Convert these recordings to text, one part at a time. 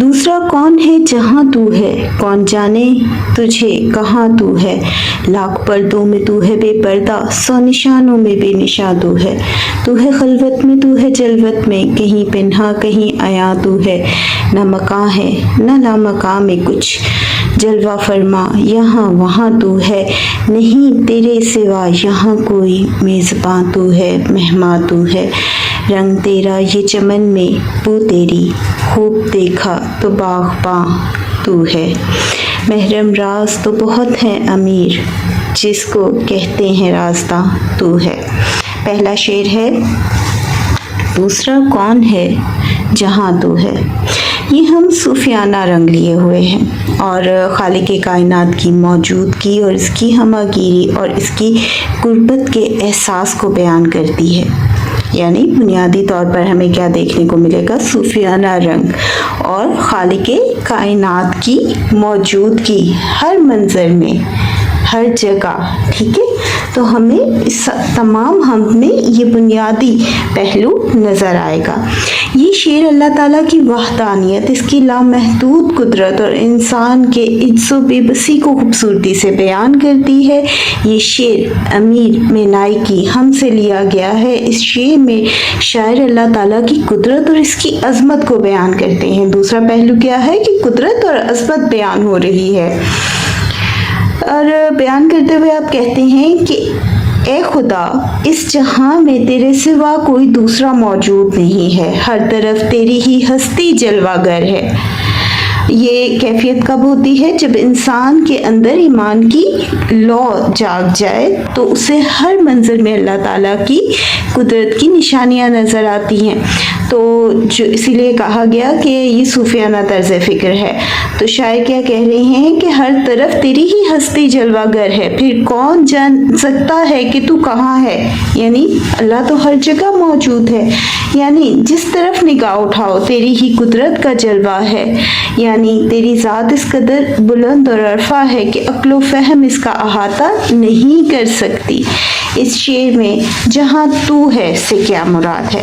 دوسرا کون ہے جہاں تو ہے، کون جانے تجھے کہاں تو ہے، لاکھ پردوں میں تو ہے بے پردہ، سو نشانوں میں بے نشاں تو ہے خلوت میں تو ہے جلوت میں، کہیں پنہا کہیں عیاں تو ہے، نہ مکاں ہے نہ لامکاں میں کچھ، جلوہ فرما یہاں وہاں تو ہے، نہیں تیرے سوا یہاں کوئی، میزباں تو ہے مہماں تو ہے، رنگ تیرا یہ چمن میں بو تیری، خوب دیکھا تو باغباں تو ہے، محرم راز تو بہت ہیں امیر، جس کو کہتے ہیں رازداں تو ہے۔ پہلا شعر ہے دوسرا کون ہے جہاں تو ہے۔ یہ ہم صوفیانہ رنگ لیے ہوئے ہیں اور خالق کائنات کی موجودگی اور اس کی ہماگیری اور اس کی قربت کے احساس کو بیان کرتی ہے۔ یعنی بنیادی طور پر ہمیں کیا دیکھنے کو ملے گا، صوفیانہ رنگ اور خالق کائنات کی موجودگی ہر منظر میں، ہر جگہ، ٹھیک ہے۔ تو ہمیں تمام ہم میں یہ بنیادی پہلو نظر آئے گا۔ یہ شعر اللہ تعالیٰ کی وحدانیت، اس کی لامحدود قدرت اور انسان کے عجز و بے بسی کو خوبصورتی سے بیان کرتی ہے۔ یہ شعر امیر مینائی کی ہم سے لیا گیا ہے۔ اس شعر میں شاعر اللہ تعالیٰ کی قدرت اور اس کی عظمت کو بیان کرتے ہیں۔ دوسرا پہلو کیا ہے کہ قدرت اور عظمت بیان ہو رہی ہے اور بیان کرتے ہوئے آپ کہتے ہیں کہ اے خدا، اس جہاں میں تیرے سوا کوئی دوسرا موجود نہیں ہے، ہر طرف تیری ہی ہستی جلوہ گر ہے۔ یہ کیفیت کب ہوتی ہے؟ جب انسان کے اندر ایمان کی لو جاگ جائے تو اسے ہر منظر میں اللہ تعالیٰ کی قدرت کی نشانیاں نظر آتی ہیں۔ تو جو اسی لیے کہا گیا کہ یہ صوفیانہ طرز فکر ہے۔ تو شاعر کیا کہہ رہے ہیں کہ ہر طرف تیری ہی ہستی جلوہ گر ہے، پھر کون جان سکتا ہے کہ تو کہاں ہے؟ یعنی اللہ تو ہر جگہ موجود ہے، یعنی جس طرف نگاہ اٹھاؤ تیری ہی قدرت کا جلوہ ہے، یعنی تیری ذات اس قدر بلند اور عرفہ ہے کہ عقل و فہم اس کا احاطہ نہیں کر سکتی۔ اس شعر میں جہاں تو ہے سے کیا مراد ہے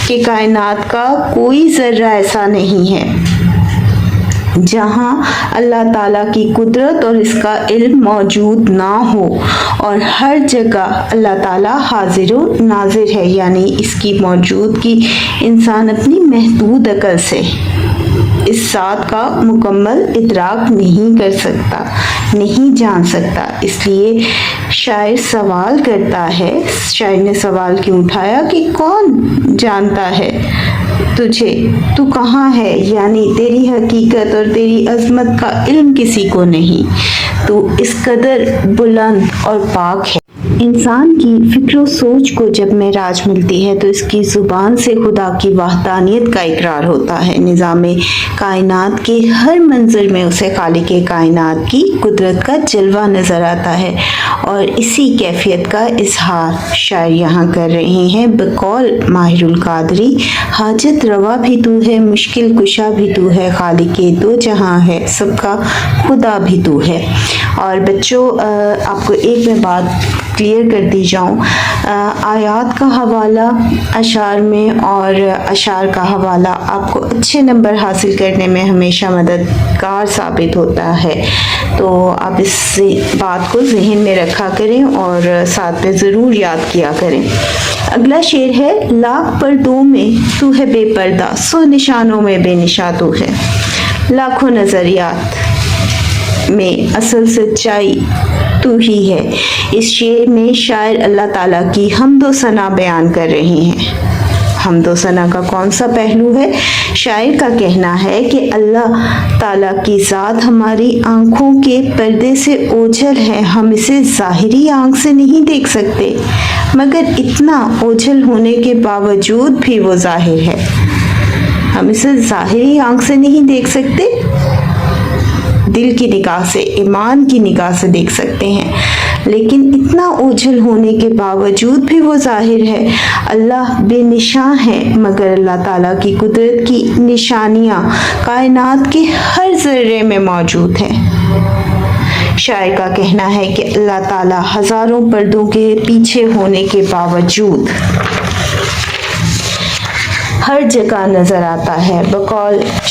کہ کائنات کا کوئی ذرہ ایسا نہیں ہے جہاں اللہ تعالیٰ کی قدرت اور اس کا علم موجود نہ ہو، اور ہر جگہ اللہ تعالیٰ حاضر و ناظر ہے، یعنی اس کی موجودگی انسان اپنی محدود عقل سے اس ذات کا مکمل ادراک نہیں کر سکتا، نہیں جان سکتا۔ اس لیے شاعر سوال کرتا ہے، شاعر نے سوال کیوں اٹھایا کہ کون جانتا ہے تجھے، تو کہاں ہے؟ یعنی تیری حقیقت اور تیری عظمت کا علم کسی کو نہیں، تو اس قدر بلند اور پاک ہے۔ انسان کی فکر و سوچ کو جب معراج ملتی ہے تو اس کی زبان سے خدا کی وحدانیت کا اقرار ہوتا ہے۔ نظام کائنات کے ہر منظر میں اسے خالق کائنات کی قدرت کا جلوہ نظر آتا ہے، اور اسی کیفیت کا اظہار شاعر یہاں کر رہے ہیں بقول ماہر القادری: حاجت روا بھی تو ہے، مشکل کشا بھی تو ہے، خالق دو جہاں ہے، سب کا خدا بھی تو ہے۔ اور بچوں، آپ کو ایک میں بات کلیئر کر دی جاؤں، آیات کا حوالہ اشعار میں اور اشعار کا حوالہ آپ کو اچھے نمبر حاصل کرنے میں ہمیشہ مددگار ثابت ہوتا ہے، تو آپ اس بات کو ذہن میں رکھا کریں اور ساتھ میں ضرور یاد کیا کریں۔ اگلا شعر ہے لاکھ پردوں میں تو ہے بے پردہ، سو نشانوں میں بے نشاں تو ہے۔ لاکھوں نظریات میں اصل سچائی تو ہی ہے۔ اس شعر میں شاعر اللہ تعالیٰ کی حمد و ثنا بیان کر رہے ہیں۔ حمد و ثنا کا کون سا پہلو ہے؟ شاعر کا کہنا ہے کہ اللہ تعالیٰ کی ذات ہماری آنکھوں کے پردے سے اوجھل ہے، ہم اسے ظاہری آنکھ سے نہیں دیکھ سکتے، مگر اتنا اوجھل ہونے کے باوجود بھی وہ ظاہر ہے۔ ہم اسے ظاہری آنکھ سے نہیں دیکھ سکتے، دل کی نگاہ سے، ایمان کی نگاہ سے دیکھ سکتے ہیں، لیکن اتنا اوجھل ہونے کے باوجود بھی وہ ظاہر ہے۔ اللہ بے نشاں ہے، مگر اللہ تعالیٰ کی قدرت کی نشانیاں کائنات کے ہر ذرے میں موجود ہیں۔ شاعر کا کہنا ہے کہ اللہ تعالیٰ ہزاروں پردوں کے پیچھے ہونے کے باوجود ہر جگہ نظر آتا ہے۔ بقول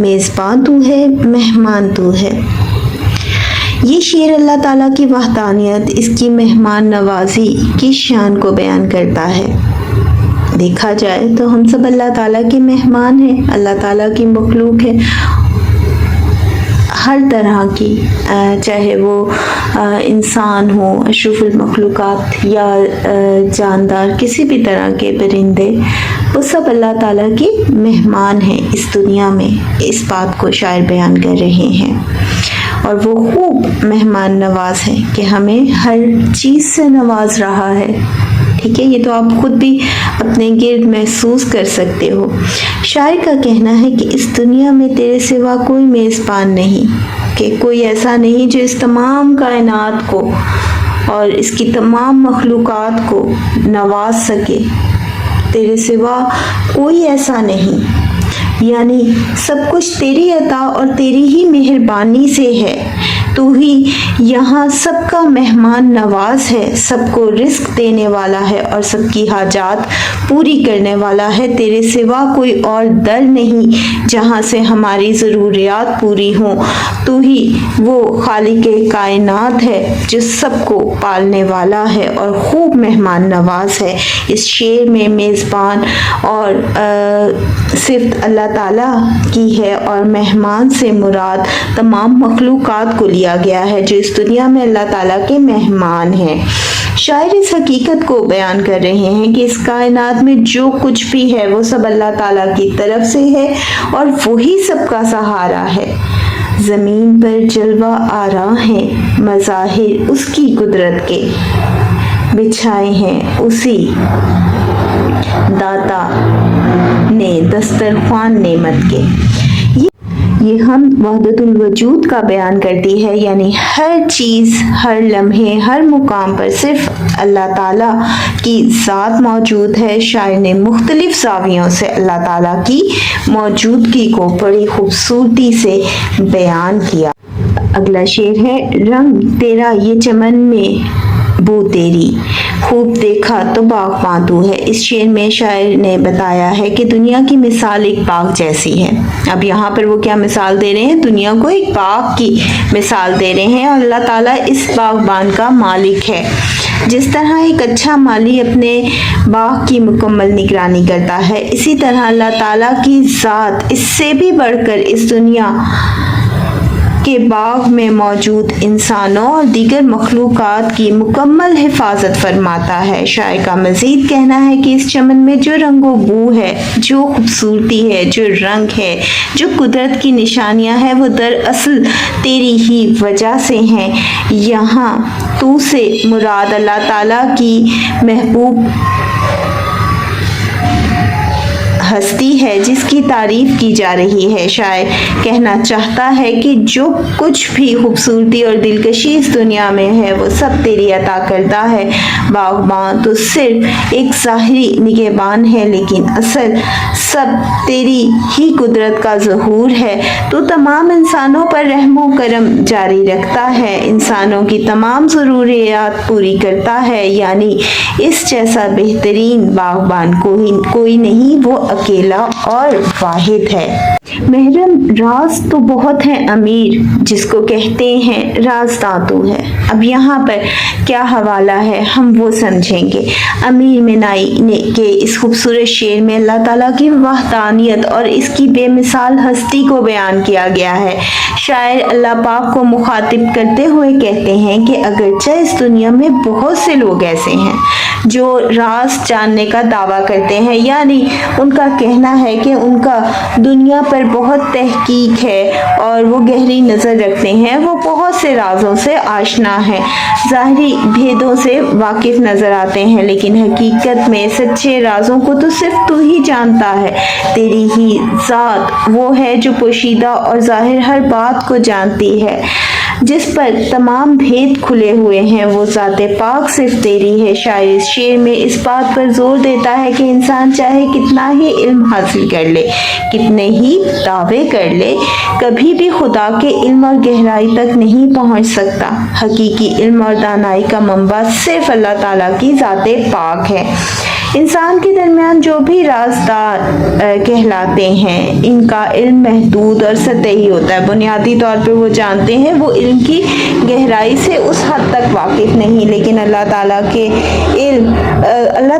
میزبان تو ہے مہمان تو ہے۔ یہ شعر اللہ تعالیٰ کی وحدانیت، اس کی مہمان نوازی کی شان کو بیان کرتا ہے۔ دیکھا جائے تو ہم سب اللہ تعالیٰ کے مہمان ہیں، اللہ تعالیٰ کی مخلوق ہے، ہر طرح کی، چاہے وہ انسان ہو، اشرف المخلوقات یا جاندار، کسی بھی طرح کے پرندے، وہ سب اللہ تعالیٰ کی مہمان ہیں اس دنیا میں۔ اس بات کو شاعر بیان کر رہے ہیں، اور وہ خوب مہمان نواز ہے کہ ہمیں ہر چیز سے نواز رہا ہے۔ ٹھیک ہے، یہ تو آپ خود بھی اپنے گرد محسوس کر سکتے ہو۔ شاعر کا کہنا ہے کہ اس دنیا میں تیرے سوا کوئی میزبان نہیں، کہ کوئی ایسا نہیں جو اس تمام کائنات کو اور اس کی تمام مخلوقات کو نواز سکے۔ تیرے سوا کوئی ایسا نہیں، یعنی سب کچھ تیری عطا اور تیری ہی مہربانی سے ہے۔ تو ہی یہاں سب کا مہمان نواز ہے، سب کو رزق دینے والا ہے اور سب کی حاجات پوری کرنے والا ہے۔ تیرے سوا کوئی اور در نہیں جہاں سے ہماری ضروریات پوری ہوں۔ تو ہی وہ خالق کائنات ہے جو سب کو پالنے والا ہے اور خوب مہمان نواز ہے۔ اس شعر میں میزبان اور صفت اللہ تعالیٰ کی ہے، اور مہمان سے مراد تمام مخلوقات کو لیا گیا ہے جو اس دنیا میں اللہ تعالیٰ کے مہمان ہیں۔ شاعر اس حقیقت کو بیان کر رہے ہیں کہ اس کائنات میں جو کچھ بھی ہے وہ سب اللہ تعالیٰ کی طرف سے ہے اور وہی سب کا سہارا ہے۔ زمین پر جلوہ آرا ہیں مظاہر اس کی قدرت کے، بچھائے ہیں اسی داتا نے دسترخوان نعمت کے۔ یہ حمد وحدت الوجود کا بیان کرتی ہے، یعنی ہر چیز، ہر لمحے، ہر مقام پر صرف اللہ تعالیٰ کی ذات موجود ہے۔ شاعر نے مختلف زاویوں سے اللہ تعالیٰ کی موجودگی کو بڑی خوبصورتی سے بیان کیا۔ اگلا شعر ہے، رنگ تیرا یہ چمن میں بو تیری، خوب دیکھا تو باغباں تو ہے۔ اس شعر میں شاعر نے بتایا ہے کہ دنیا کی مثال ایک باغ جیسی ہے۔ اب یہاں پر وہ کیا مثال دے رہے ہیں؟ دنیا کو ایک باغ کی مثال دے رہے ہیں، اور اللہ تعالیٰ اس باغبان کا مالک ہے۔ جس طرح ایک اچھا مالی اپنے باغ کی مکمل نگرانی کرتا ہے، اسی طرح اللہ تعالیٰ کی ذات اس سے بھی بڑھ کر اس دنیا کے باغ میں موجود انسانوں اور دیگر مخلوقات کی مکمل حفاظت فرماتا ہے۔ شاعر کا مزید کہنا ہے کہ اس چمن میں جو رنگ و بو ہے، جو خوبصورتی ہے، جو رنگ ہے، جو قدرت کی نشانیاں ہیں، وہ دراصل تیری ہی وجہ سے ہیں۔ یہاں تو سے مراد اللہ تعالیٰ کی محبوب ہستی ہے جس کی تعریف کی جا رہی ہے۔ شاعر کہنا چاہتا ہے کہ جو کچھ بھی خوبصورتی اور دلکشی اس دنیا میں ہے وہ سب تیری عطا کردہ ہے۔ باغباں تو صرف ایک ظاہری نگہبان ہے، لیکن اصل سب تیری ہی قدرت کا ظہور ہے۔ تو تمام انسانوں پر رحم و کرم جاری رکھتا ہے، انسانوں کی تمام ضروریات پوری کرتا ہے، یعنی اس جیسا بہترین باغبان کوئی نہیں، وہ اکیلا اور واحد ہے۔ محرم راز تو بہت ہے امیر، جس کو کہتے ہیں رازداں تو ہے۔ اب یہاں پر کیا حوالہ ہے ہم وہ سمجھیں گے۔ امیر منائی کے اس خوبصورت شعر میں اللہ تعالیٰ کی وحدانیت اور اس کی بے مثال ہستی کو بیان کیا گیا ہے۔ شاعر اللہ پاک کو مخاطب کرتے ہوئے کہتے ہیں کہ اگرچہ اس دنیا میں بہت سے لوگ ایسے ہیں جو راز جاننے کا دعویٰ کرتے ہیں، یعنی ان کا کہنا ہے کہ ان کا دنیا پر بہت تحقیق ہے اور وہ گہری نظر رکھتے ہیں، وہ بہت سے رازوں سے آشنا ہیں، ظاہری بھیدوں سے واقف نظر آتے ہیں، لیکن حقیقت میں سچے رازوں کو تو صرف تو ہی جانتا ہے۔ تیری ہی ذات وہ ہے جو پوشیدہ اور ظاہر ہر بات کو جانتی ہے، جس پر تمام بھید کھلے ہوئے ہیں، وہ ذات پاک صرف تیری ہے۔ شاعر اس شعر میں اس بات پر زور دیتا ہے کہ انسان چاہے کتنا ہی علم حاصل کر لے، کتنے ہی دعوے کر لے، کبھی بھی خدا کے علم اور گہرائی تک نہیں پہنچ سکتا۔ حقیقی علم اور دانائی کا منبع صرف اللہ تعالیٰ کی ذات پاک ہے۔ انسان کے درمیان جو بھی رازدار کہلاتے ہیں ان کا علم محدود اور سطحی ہوتا ہے. بنیادی طور پہ وہ جانتے ہیں، وہ علم کی گہرائی سے اس حد تک واقف نہیں، لیکن اللہ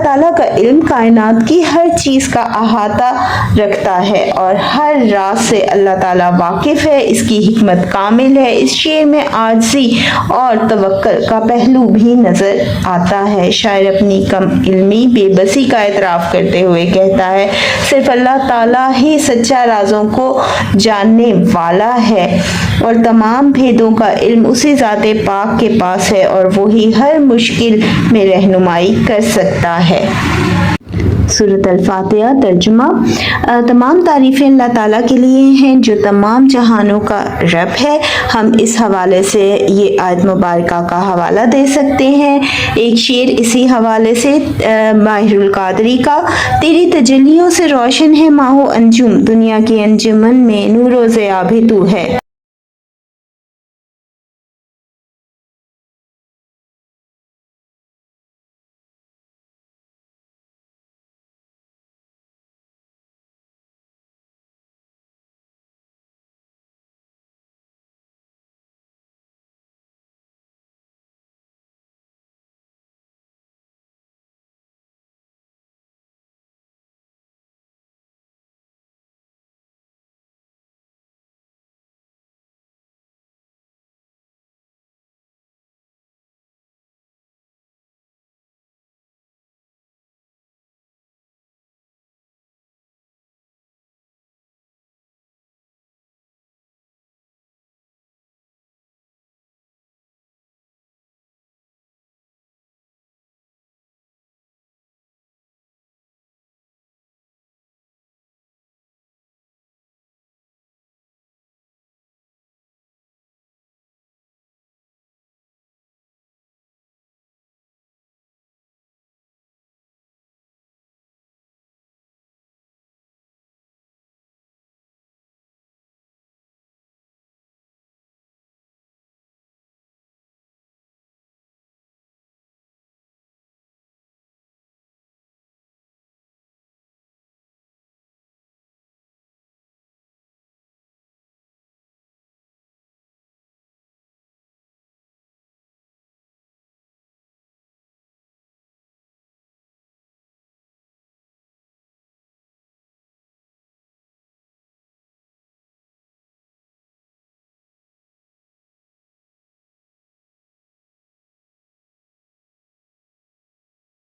تعالیٰ کا علم کائنات کی ہر چیز کا احاطہ رکھتا ہے اور ہر راز سے اللہ تعالیٰ واقف ہے. اس کی حکمت کامل ہے. اس شعر میں عاجزی اور توکل کا پہلو بھی نظر آتا ہے. شاعر اپنی کم علمی، بے بسی کا اعتراف کرتے ہوئے کہتا ہے صرف اللہ تعالیٰ ہی سچا رازوں کو جاننے والا ہے اور تمام بھیدوں کا علم اسی ذات پاک کے پاس ہے اور وہی ہر مشکل میں رہنمائی کر سکتا ہے. سورۃ الفاتحہ. ترجمہ. تمام تعریفیں اللہ تعالیٰ کے لیے ہیں جو تمام جہانوں کا رب ہے. ہم اس حوالے سے یہ آیت مبارکہ کا حوالہ دے سکتے ہیں. ایک شعر اسی حوالے سے ماہر القادری کا: تیری تجلیوں سے روشن ہے ماہ و انجم، دنیا کی انجمن میں نور و ضیاء بھی تو ہے.